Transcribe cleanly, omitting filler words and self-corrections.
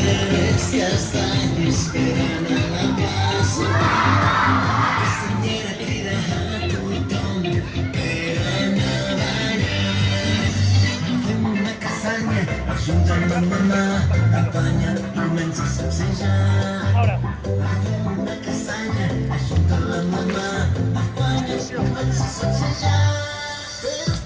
ves que hasta esperan a la plaça. Castanyera crida a tothom per anar a ballar. Fem una castanya, ajuntant la mamà, empanya i comença a sacsejar. Fem una castanya, ajuntant la mamà, empanya i comença a sacsejar.